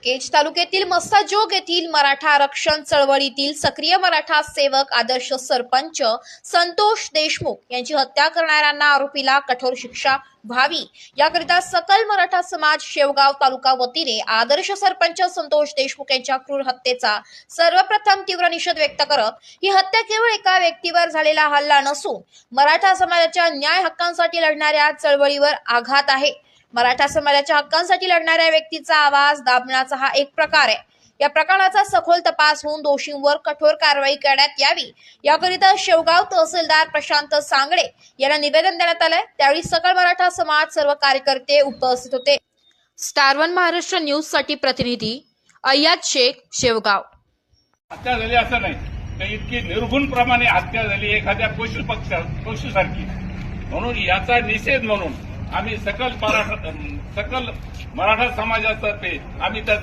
केज तालुक्यातील मस्साजोग येथील मराठा आरक्षण चळवळीतील सक्रिय मराठा सेवक आदर्श सरपंच संतोष देशमुख यांची हत्या करणाऱ्यांना आरोपीला कठोर शिक्षा व्हावी याकरिता सकल मराठा समाज शेवगाव तालुका वतीने आदर्श सरपंच संतोष देशमुख यांच्या क्रूर हत्येचा सर्वप्रथम तीव्र निषेध व्यक्त करत ही हत्या केवळ एका व्यक्तीवर झालेला हल्ला नसून मराठा समाजाच्या न्याय हक्कांसाठी लढणाऱ्या चळवळीवर आघात आहे। मराठा समाजाच्या हक्कांसाठी लढणाऱ्या व्यक्तीचा आवाज दाबण्याचा हा एक प्रकार आहे। या प्रकरणाचा सखोल तपास होऊन दोषींवर कठोर कारवाई करण्यात यावी याकरिता शेवगाव तहसीलदार प्रशांत सांगळे यांना निवेदन देण्यात आले। त्यावेळी सकल मराठा समाज सर्व कार्यकर्ते उपस्थित होते। स्टार 1 महाराष्ट्र न्यूज साठी प्रतिनिधी अय्याद शेख, शेवगाव। हत्या झाली असं नाही तर इतकी निर्गुणप्रमाणे हत्या झाली एखाद्या पशुसारखी। म्हणून याचा निषेध म्हणून आम्ही सकल मराठा समाजातर्फे आम्ही